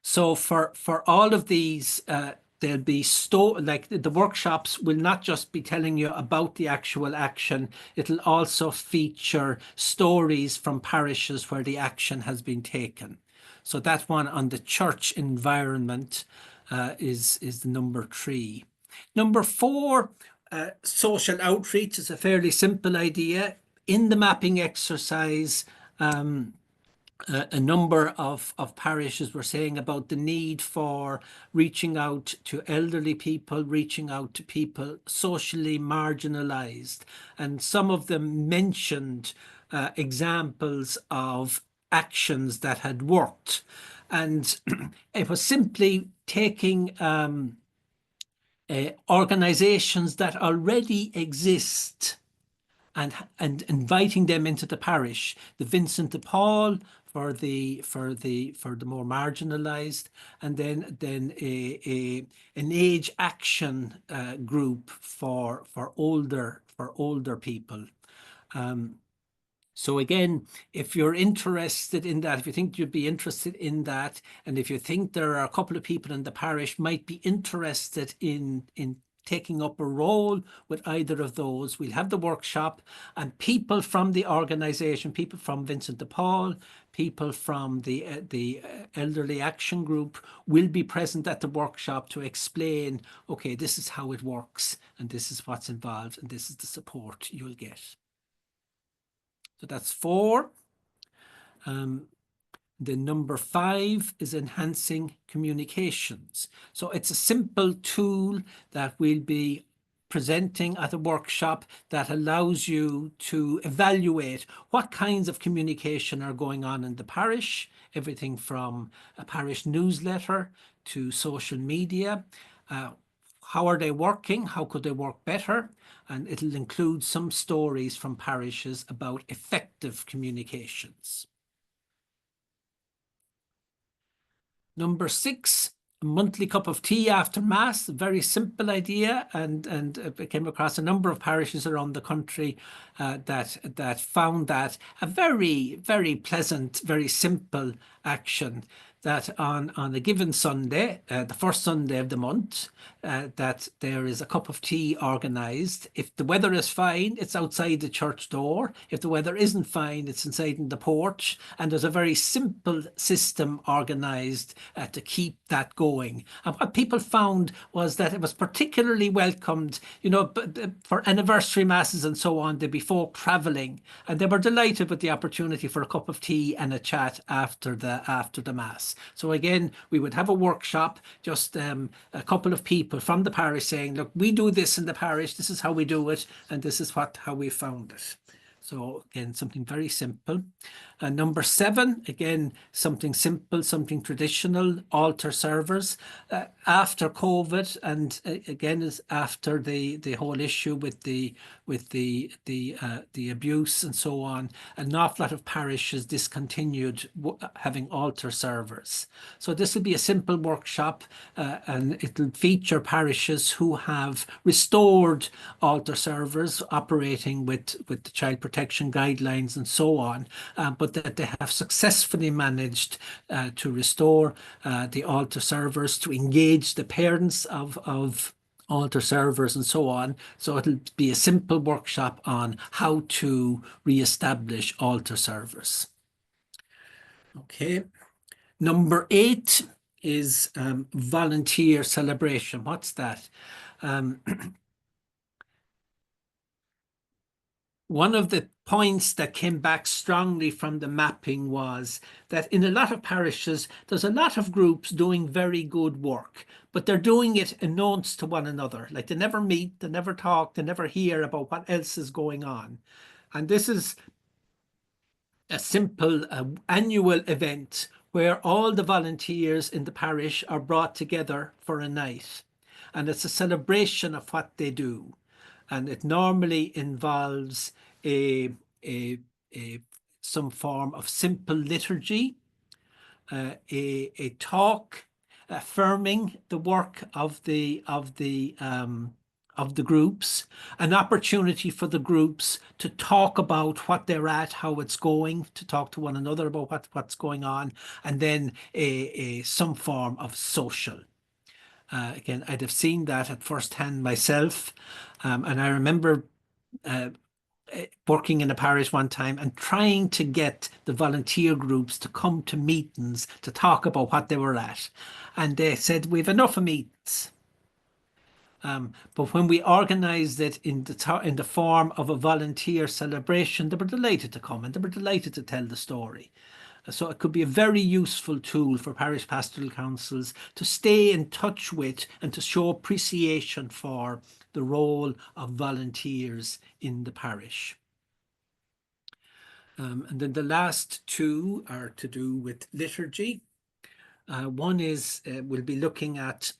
So for all of these, there'll be like the workshops will not just be telling you about the actual action, it'll also feature stories from parishes where the action has been taken. So that one on the church environment is the number 3. Number 4, social outreach is a fairly simple idea. In the mapping exercise, a number of parishes were saying about the need for reaching out to elderly people, reaching out to people socially marginalized. And some of them mentioned examples of actions that had worked. And it was simply taking organizations that already exist and inviting them into the parish. The Vincent de Paul for the more marginalized, and then an age action group for older people. So again, if you're interested in that, if you think you'd be interested in that, and if you think there are a couple of people in the parish might be interested in taking up a role with either of those, we'll have the workshop, and people from the organization, people from Vincent de Paul, people from the Elderly Action Group will be present at the workshop to explain, okay, this is how it works, and this is what's involved, and this is the support you'll get. So that's 4. The number 5 is enhancing communications. So it's a simple tool that we'll be presenting at a workshop that allows you to evaluate what kinds of communication are going on in the parish, everything from a parish newsletter to social media. How are they working? How could they work better? And it'll include some stories from parishes about effective communications. Number 6, a monthly cup of tea after Mass, a very simple idea, and I came across a number of parishes around the country that found that a very, very pleasant, very simple action. that on a given Sunday, the first Sunday of the month, that there is a cup of tea organised. If the weather is fine, it's outside the church door. If the weather isn't fine, it's inside in the porch. And there's a very simple system organised to keep that going. And what people found was that it was particularly welcomed, for anniversary masses and so on. There'd be folk travelling, and they were delighted with the opportunity for a cup of tea and a chat after the mass. So again, we would have a workshop, just a couple of people from the parish saying, look, we do this in the parish, this is how we do it, and this is how we found it. So again, something very simple. Number 7, again, something simple, something traditional, altar servers. After COVID, and again, is after the whole issue with the abuse and so on, an awful lot of parishes discontinued having altar servers. So this will be a simple workshop, and it'll feature parishes who have restored altar servers operating with the child protection guidelines and so on, but that they have successfully managed to restore the altar servers, to engage the parents of altar servers and so on. So it'll be a simple workshop on how to re-establish altar servers. Okay. Number 8 is volunteer celebration. What's that? One of the points that came back strongly from the mapping was that in a lot of parishes, there's a lot of groups doing very good work, but they're doing it unknowns to one another. Like, they never meet, they never talk, they never hear about what else is going on. And this is a simple annual event where all the volunteers in the parish are brought together for a night. And it's a celebration of what they do. And it normally involves a some form of simple liturgy, a talk affirming the work of the groups, an opportunity for the groups to talk about what they're at, how it's going, to talk to one another about what's going on, and then some form of social. Again, I'd have seen that at first hand myself, and I remember working in a parish one time and trying to get the volunteer groups to come to meetings to talk about what they were at. And they said, we've enough of meetings. But when we organised it in the form of a volunteer celebration, they were delighted to come and they were delighted to tell the story. So it could be a very useful tool for parish pastoral councils to stay in touch with and to show appreciation for the role of volunteers in the parish. And then the last 2 are to do with liturgy. One is we'll be looking at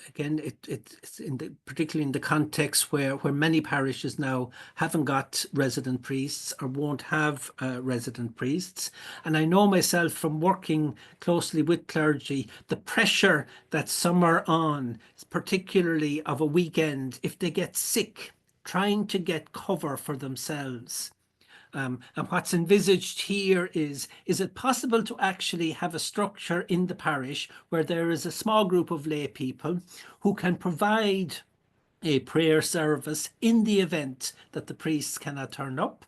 again, it's particularly in the context where many parishes now haven't got resident priests or won't have resident priests. And I know myself from working closely with clergy, the pressure that some are on, particularly of a weekend, if they get sick, trying to get cover for themselves. And what's envisaged here is it possible to actually have a structure in the parish where there is a small group of lay people who can provide a prayer service in the event that the priests cannot turn up?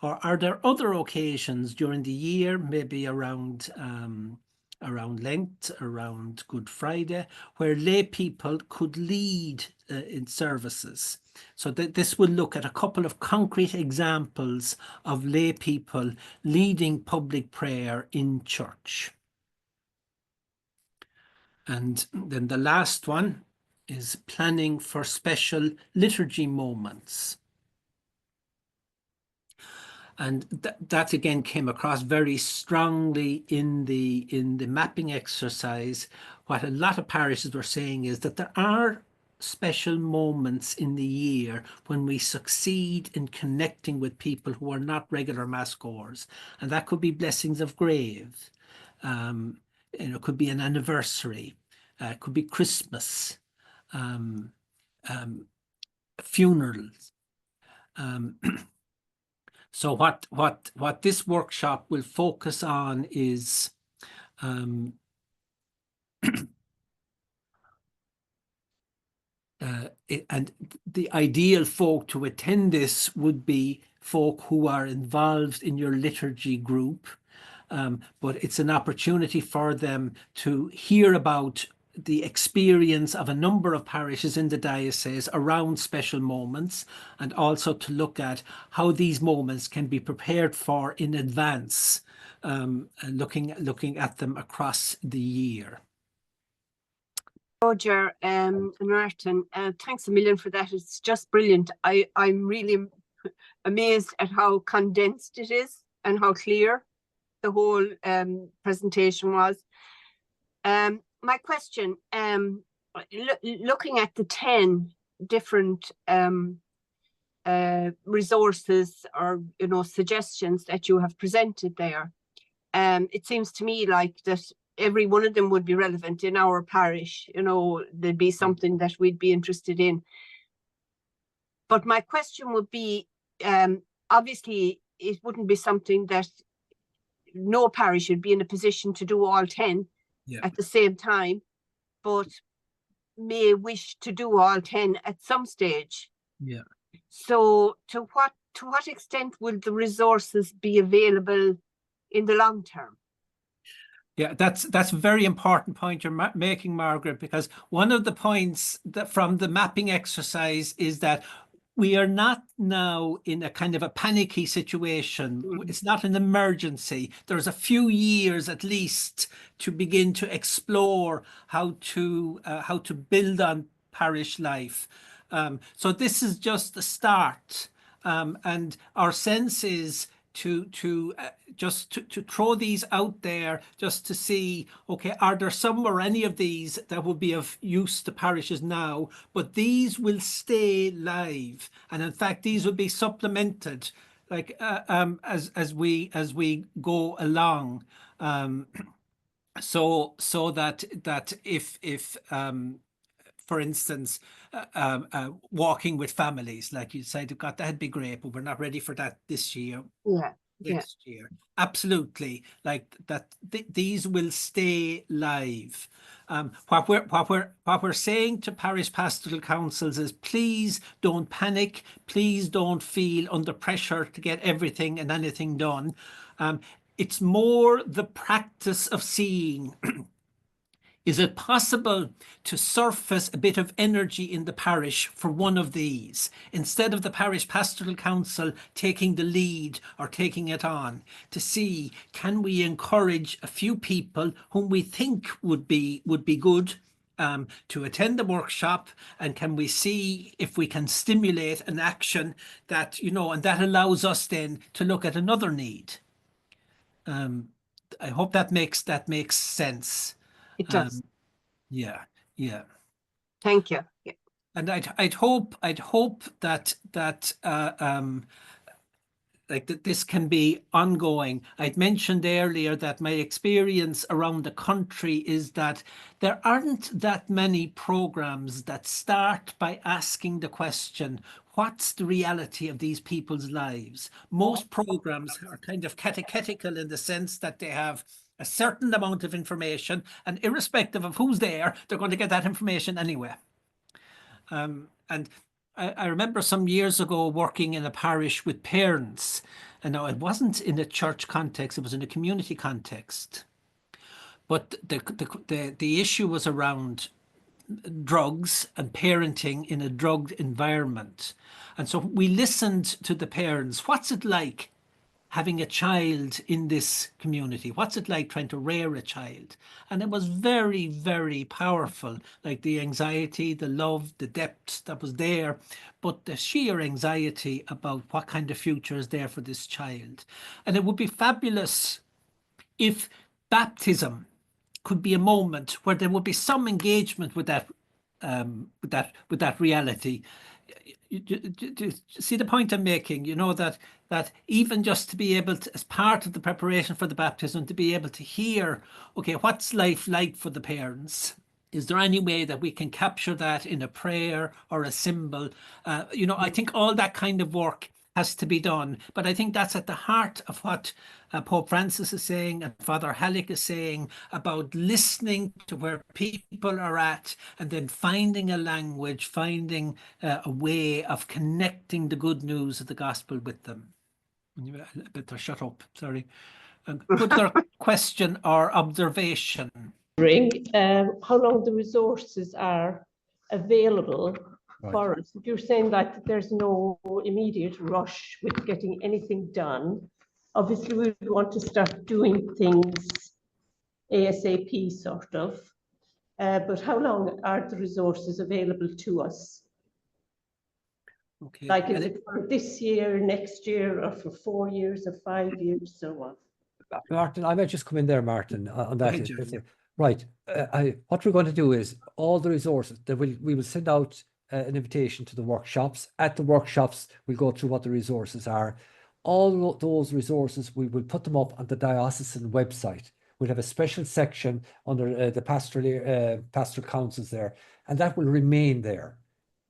Or are there other occasions during the year, maybe around Lent, around Good Friday, where lay people could lead in services? So this will look at a couple of concrete examples of lay people leading public prayer in church. And then the last one is planning for special liturgy moments. And that again came across very strongly in the mapping exercise. What a lot of parishes were saying is that there are special moments in the year when we succeed in connecting with people who are not regular mass goers. And that could be blessings of grave. It could be an anniversary. It could be Christmas. Funerals. So what this workshop will focus on is Um, and the ideal folk to attend this would be folk who are involved in your liturgy group. But it's an opportunity for them to hear about the experience of a number of parishes in the diocese around special moments, and also to look at how these moments can be prepared for in advance, and looking at them across the year. Roger and Martin, thanks a million for that. It's just brilliant. I'm really amazed at how condensed it is and how clear the whole presentation was. My question, looking at the 10 different resources or suggestions that you have presented there, it seems to me like that every one of them would be relevant in our parish. There'd be something that we'd be interested in. But my question would be, obviously it wouldn't be something that no parish would be in a position to do all 10 at the same time, but may wish to do all 10 at some stage. Yeah. So to what extent will the resources be available in the long term? Yeah, that's a very important point you're making, Margaret, because one of the points that from the mapping exercise is that we are not now in a kind of a panicky situation. It's not an emergency. There's a few years at least to begin to explore how to build on parish life. So this is just the start, and our sense is to throw these out there just to see, okay, are there some or any of these that would be of use to parishes now, but these will stay live, and in fact these will be supplemented like as we go along, so that if for instance, walking with families, like you said, that'd be great, but we're not ready for that this year. Next year, absolutely. Like that, these will stay live. What we're saying to parish pastoral councils is, please don't panic. Please don't feel under pressure to get everything and anything done. It's more the practice of seeing. Is it possible to surface a bit of energy in the parish for one of these, instead of the parish pastoral council taking the lead or taking it on, to see, can we encourage a few people whom we think would be good to attend the workshop, and can we see if we can stimulate an action that, and that allows us then to look at another need. I hope that makes sense. It does. Yeah. Thank you. Yeah. And I'd hope that like that this can be ongoing. I'd mentioned earlier that my experience around the country is that there aren't that many programs that start by asking the question, what's the reality of these people's lives? Most programs are kind of catechetical in the sense that they have a certain amount of information, and irrespective of who's there, they're going to get that information anyway. And I remember some years ago working in a parish with parents, and now it wasn't in a church context, it was in a community context. But the issue was around drugs and parenting in a drugged environment. And so we listened to the parents. What's it like having a child in this community? What's it like trying to rear a child? And it was very, very powerful, like the anxiety, the love, the depth that was there, but the sheer anxiety about what kind of future is there for this child. And it would be fabulous if baptism could be a moment where there would be some engagement with that reality. You see the point I'm making? That even just to be able to, as part of the preparation for the baptism, to be able to hear, okay, what's life like for the parents? Is there any way that we can capture that in a prayer or a symbol? I think all that kind of work has to be done. But I think that's at the heart of what Pope Francis is saying and Father Halleck is saying about listening to where people are at and then finding a language, finding a way of connecting the good news of the gospel with them. I better shut up, sorry. Good other question or observation? How long the resources are available Right. for us. If you're saying that there's no immediate rush with getting anything done, obviously we want to start doing things ASAP sort of. But how long are the resources available to us? Okay. Like, is it for this year, next year, or for 4 years, or 5 years, so on? Martin, I might just come in there, Martin, on that. ahead, Jerry, yeah. Right. What we're going to do is all the resources that we will send out an invitation to the workshops. At the workshops, we'll go through what the resources are. All those resources, we will put them up on the diocesan website. We'll have a special section under the pastoral councils there, and that will remain there,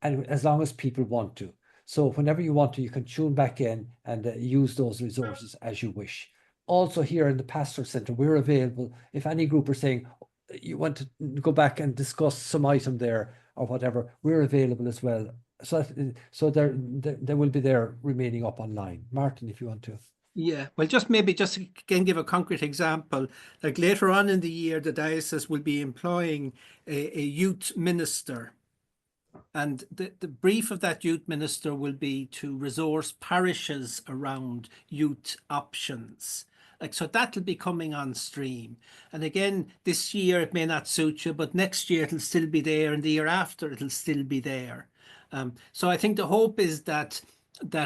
and as long as people want to. So whenever you want to, you can tune back in and use those resources as you wish. Also here in the Pastoral Centre, we're available if any group are saying you want to go back and discuss some item there or whatever, we're available as well. So they will be there remaining up online. Martin, if you want to. Yeah, well, maybe just again give a concrete example. Like later on in the year, the diocese will be employing a youth minister. And the brief of that youth minister will be to resource parishes around youth options. Like, so that'll be coming on stream. And again, this year it may not suit you, but next year it'll still be there, and the year after it'll still be there. So I think the hope is that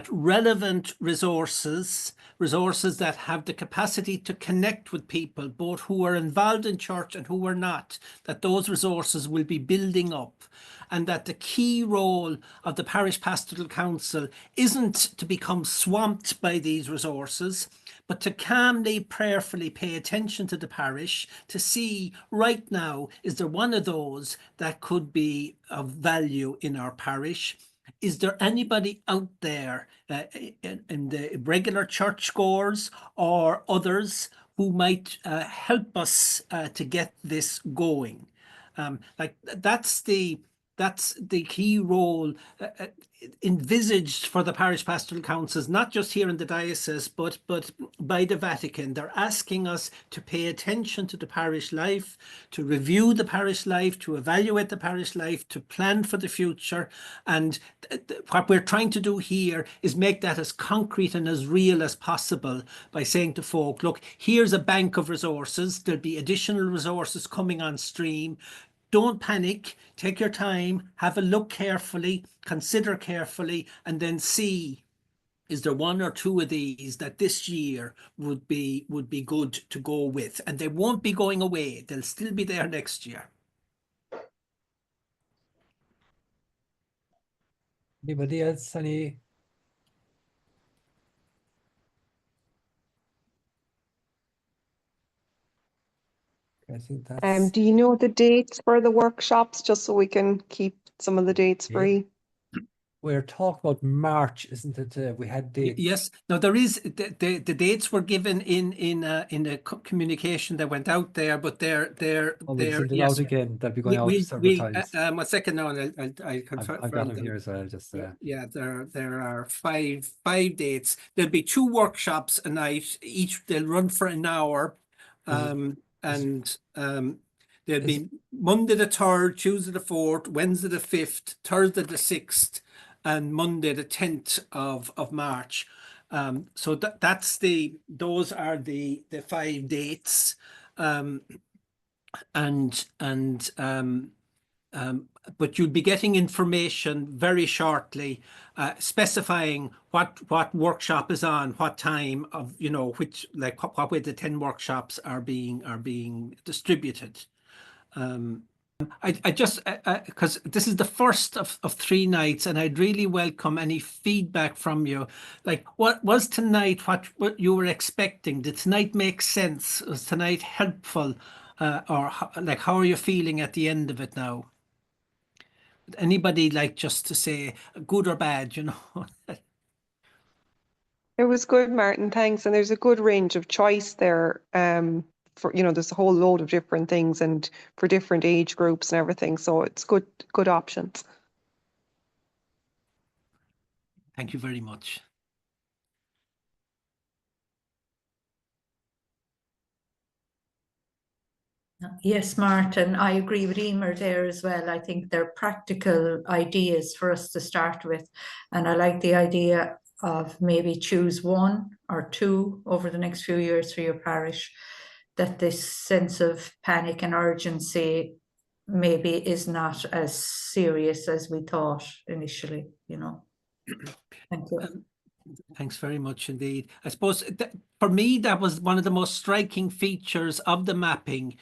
relevant resources that have the capacity to connect with people, both who are involved in church and who are not, that those resources will be building up, and that the key role of the Parish Pastoral Council isn't to become swamped by these resources, but to calmly, prayerfully pay attention to the parish to see right now, is there one of those that could be of value in our parish? Is there anybody out there in the regular churchgoers or others who might help us to get this going? Like that's the key role envisaged for the parish pastoral councils, not just here in the diocese, but by the Vatican. They're asking us to pay attention to the parish life, to review the parish life, to evaluate the parish life, to plan for the future. And what we're trying to do here is make that as concrete and as real as possible by saying to folk, look, here's a bank of resources. There'll be additional resources coming on stream. Don't panic, take your time, have a look carefully, consider carefully, and then see, is there one or two of these that this year would be good to go with? And they won't be going away. They'll still be there next year. Anybody else? Any? I think that's. Do you know the dates for the workshops, just so we can keep some of the dates Yeah. free? We're talking about March, isn't it? We had dates. Yes. Now there is the dates were given in a communication that went out there, but they're We'll they're send it yes. out again. They'll be going out several times. A second now, and I'll confirm I've got them them. here as well. Just Yeah, there are five dates. There'll be 2 workshops a night. Each they'll run for an hour, there'll be Monday the 3rd, Tuesday the 4th, Wednesday the 5th, Thursday the 6th, and Monday the 10th of March. So those are the 5 dates, but you'll be getting information very shortly, specifying what workshop is on, what time of, which, like what way the 10 workshops are being distributed. I just, because this is the first of 3 nights, and I'd really welcome any feedback from you. Like, what was tonight, what you were expecting? Did tonight make sense? Was tonight helpful? Or like, how are you feeling at the end of it now? Would anybody like just to say good or bad, It was good, Martin. Thanks. And there's a good range of choice there. For there's a whole load of different things and for different age groups and everything. So it's good options. Thank you very much. Yes, Martin, I agree with Emer there as well. I think they're practical ideas for us to start with. And I like the idea of maybe choose one or two over the next few years for your parish, that this sense of panic and urgency maybe is not as serious as we thought initially, Thank you. Thanks very much indeed. I suppose for me, that was one of the most striking features of the mapping,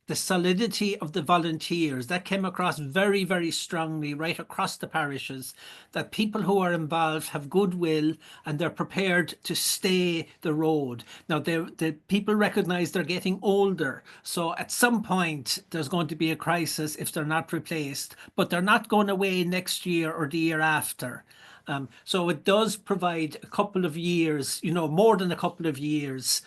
the solidity of the volunteers that came across very, very strongly right across the parishes, that people who are involved have goodwill and they're prepared to stay the road. Now, the people recognize they're getting older. So at some point, there's going to be a crisis if they're not replaced, but they're not going away next year or the year after. So it does provide a couple of years, more than a couple of years,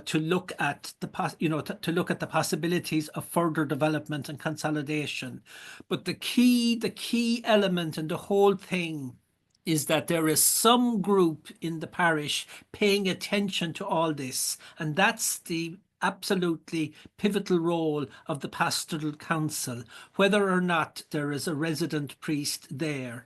to look at to look at the possibilities of further development and consolidation. But the key element in the whole thing is that there is some group in the parish paying attention to all this, and that's the absolutely pivotal role of the pastoral council, whether or not there is a resident priest there,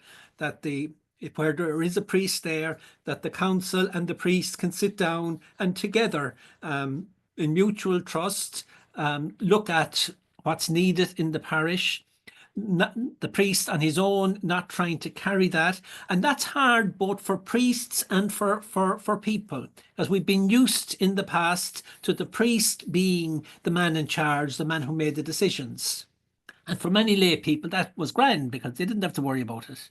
where there is a priest there, that the council and the priest can sit down and together, in mutual trust, look at what's needed in the parish. The priest on his own, not trying to carry that. And that's hard both for priests and for people, as we've been used in the past to the priest being the man in charge, the man who made the decisions. And for many lay people, that was grand because they didn't have to worry about it.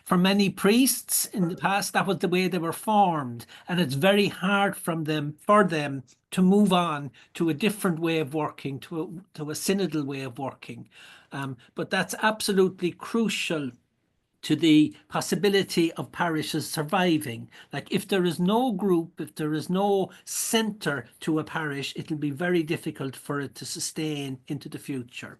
For many priests in the past, that was the way they were formed. And it's very hard for them to move on to a different way of working, to a synodal way of working. But that's absolutely crucial to the possibility of parishes surviving. Like if there is no group, if there is no centre to a parish, it'll be very difficult for it to sustain into the future.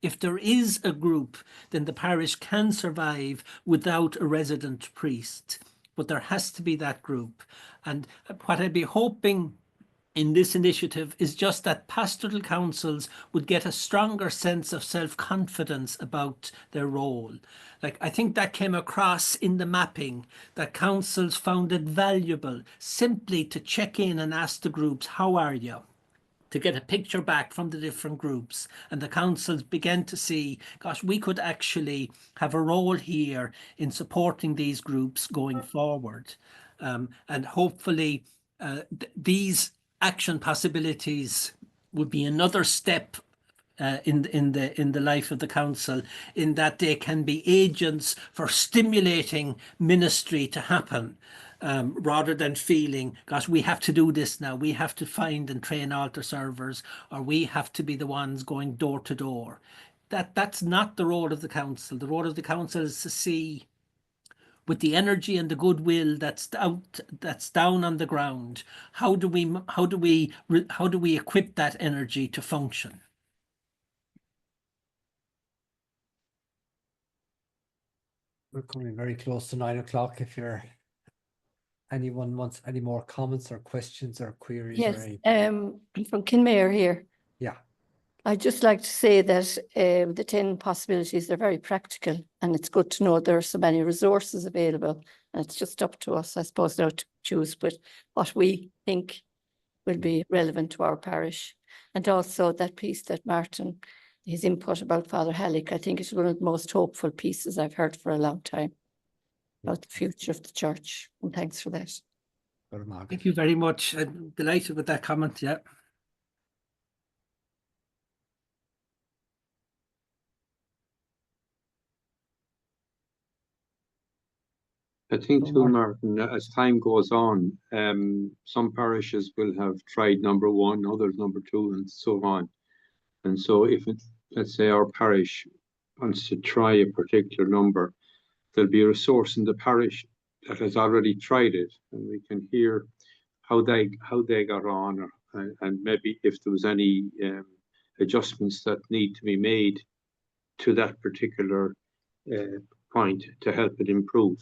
If there is a group, then the parish can survive without a resident priest. But there has to be that group. And what I'd be hoping in this initiative is just that pastoral councils would get a stronger sense of self-confidence about their role. Like I think that came across in the mapping, that councils found it valuable simply to check in and ask the groups, how are you? To get a picture back from the different groups, and the councils began to see, gosh, we could actually have a role here in supporting these groups going forward. And hopefully these action possibilities would be another step in the life of the council, in that they can be agents for stimulating ministry to happen, rather than feeling, gosh, we have to do this now, we have to find and train altar servers, or we have to be the ones going door to door. That's not the role of the council. The role of the council is to see, with the energy and the goodwill that's down on the ground, how do we equip that energy to function? We're coming very close to 9 o'clock. If anyone wants any more comments or questions or queries, Yes, or any... from Kinmare here. Yeah. I'd just like to say that the 10 possibilities are very practical, and it's good to know there are so many resources available, and it's just up to us, I suppose, now to choose with what we think will be relevant to our parish. And also that piece that Martin, his input about Father Halleck, I think is one of the most hopeful pieces I've heard for a long time about the future of the church. And thanks for that. Thank you very much. I'm delighted with that comment. Yeah. I think too, Martin, as time goes on, some parishes will have tried number one, others number two, and so on. And so if let's say our parish wants to try a particular number, there'll be a resource in the parish that has already tried it, and we can hear how they got on, or, and maybe if there was any adjustments that need to be made to that particular point to help it improve.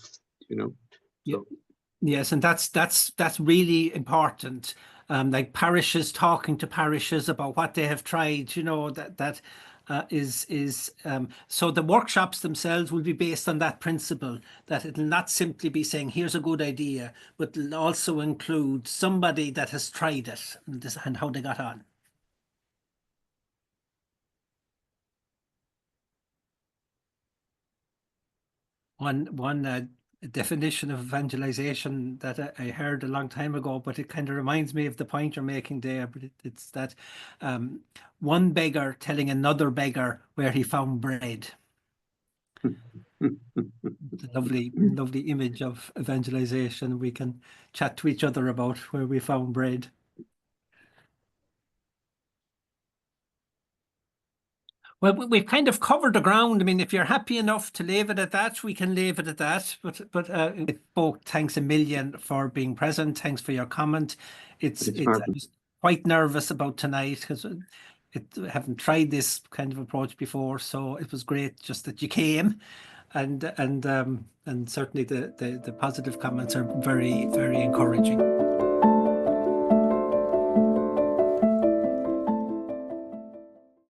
You know. So. Yes, and that's really important. Like parishes talking to parishes about what they have tried, you know, that is so the workshops themselves will be based on that principle, that it'll not simply be saying here's a good idea, but it'll also include somebody that has tried it and how they got on. One definition of evangelization that I heard a long time ago, but it kind of reminds me of the point you're making there. But it's that one beggar telling another beggar where he found bread. The lovely image of evangelization. We can chat to each other about where we found bread. Well, we've kind of covered the ground. I mean, if you're happy enough to leave it at that, we can leave it at that. But both thanks a million for being present. Thanks for your comment. I was quite nervous about tonight because I haven't tried this kind of approach before. So it was great just that you came, and certainly the positive comments are very, very encouraging.